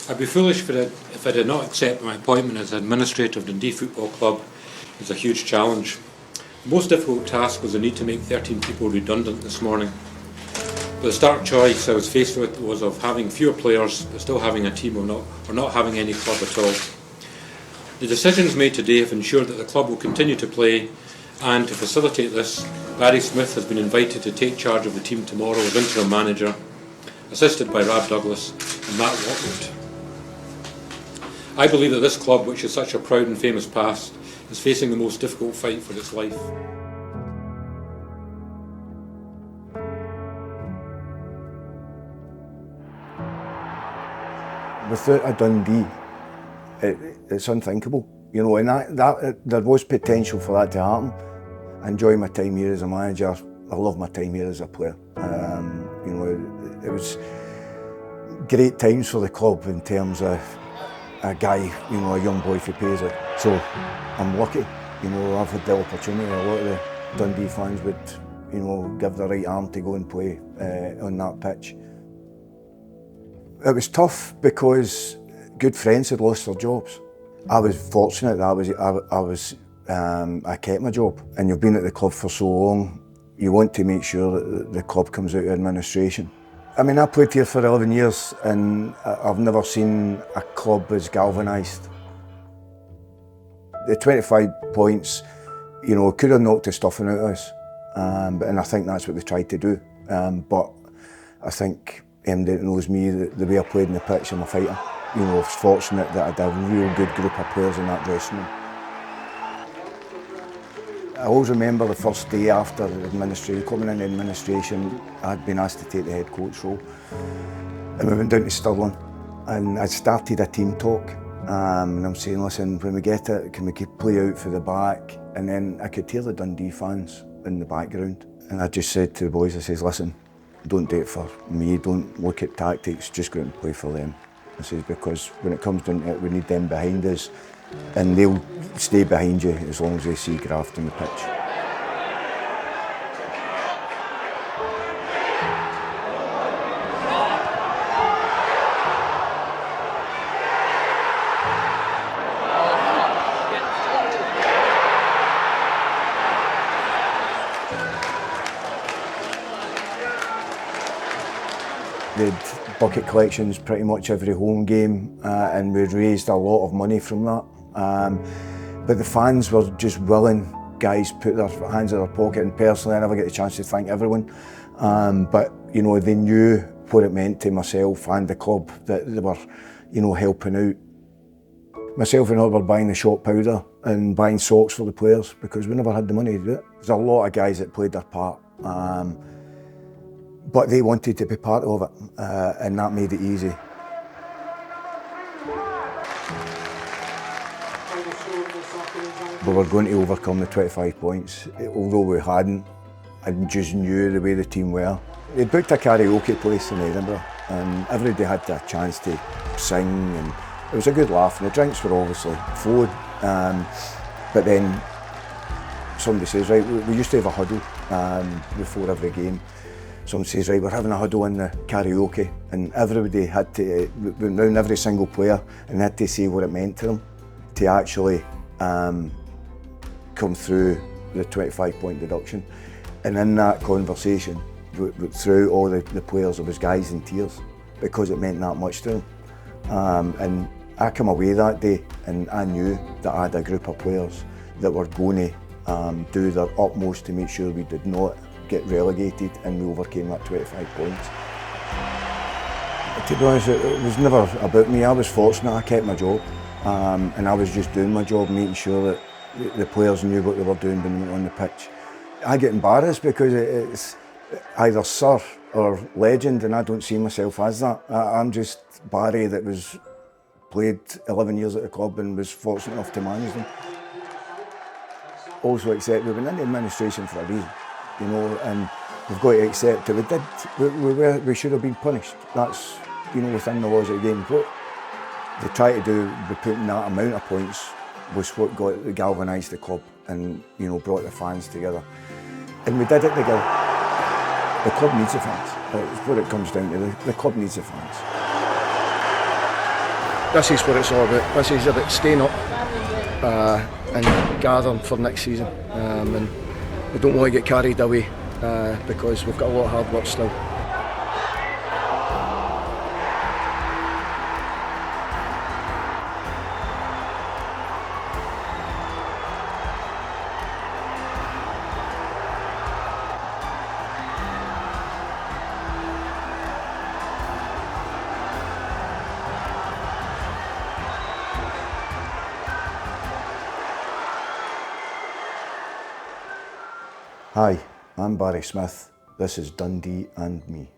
I'd be foolish if I did not accept my appointment as administrator of Dundee Football Club as a huge challenge. The most difficult task was the need to make 13 people redundant this morning. The stark choice I was faced with was of having fewer players but still having a team or not having any club at all. The decisions made today have ensured that the club will continue to play, and to facilitate this, Barry Smith has been invited to take charge of the team tomorrow as interim manager, assisted by Rab Douglas and Matt Watwood. I believe that this club, which has such a proud and famous past, is facing the most difficult fight for its life. Without a Dundee, it's unthinkable, you know, and that there was potential for that to happen. I enjoy my time here as a manager. I love my time here as a player. You know, it was great times for the club in terms of a guy, you know, a young boy for Paisley. So I'm lucky, you know, I've had the opportunity. A lot of the Dundee fans would, you know, give their right arm to go and play on that pitch. It was tough because good friends had lost their jobs. I was fortunate that I kept my job, and you've been at the club for so long, you want to make sure that the club comes out of administration. I mean, I played here for 11 years and I've never seen a club as galvanised. The 25 points, you know, could have knocked the stuffing out of us, and I think that's what they tried to do. But I think that knows me, the way I played in the pitch, I'm a fighter. You know, I was fortunate that I had a real good group of players in that dressing room. I always remember the first day after administration, coming into administration, I'd been asked to take the head coach role. And we went down to Stirling and I started a team talk. And I'm saying, listen, when we get it, can we play out for the back? And then I could hear the Dundee fans in the background. And I just said to the boys, I says, listen, don't do it for me, don't look at tactics, just go out and play for them. I says, because when it comes down to it, we need them behind us, and they'll stay behind you as long as they see graft on the pitch. We had bucket collections pretty much every home game, and we raised a lot of money from that. But the fans were just willing. Guys put their hands in their pocket, and personally I never get the chance to thank everyone. But you know, they knew what it meant to myself and the club that they were, you know, helping out. Myself and I were buying the shop powder and buying socks for the players because we never had the money to do it. There's a lot of guys that played their part. But they wanted to be part of it, and that made it easy. We were going to overcome the 25 points, although we hadn't. I just knew the way the team were. They booked a karaoke place in Edinburgh, and everybody had a chance to sing, and it was a good laugh, and the drinks were obviously flowing. But then somebody says, right, we used to have a huddle before every game. Someone says, right, we're having a huddle in the karaoke, and everybody had to, we went round every single player and had to say what it meant to them to actually come through the 25-point deduction. And in that conversation, throughout all the players, there was guys in tears because it meant that much to them. And I came away that day and I knew that I had a group of players that were going to do their utmost to make sure we did not get relegated, and we overcame that 25 points. To be honest, it was never about me. I was fortunate, I kept my job, and I was just doing my job, making sure that the players knew what they were doing when they went on the pitch. I get embarrassed because it's either Sir or Legend, and I don't see myself as that. I'm just Barry that was played 11 years at the club and was fortunate enough to manage them. Also accept we went into administration for a reason. You know, and we've got to accept it. We should have been punished. That's, you know, within the laws of the game. What they try to do by putting that amount of points was what galvanised the club and, you know, brought the fans together. And we did it together. The club needs the fans. That's what it comes down to. The club needs the fans. this is what it's all about. This is about staying up and gathering for next season. And we don't want to get carried away because we've got a lot of hard work still. Hi, I'm Barry Smith. This is Dundee and me.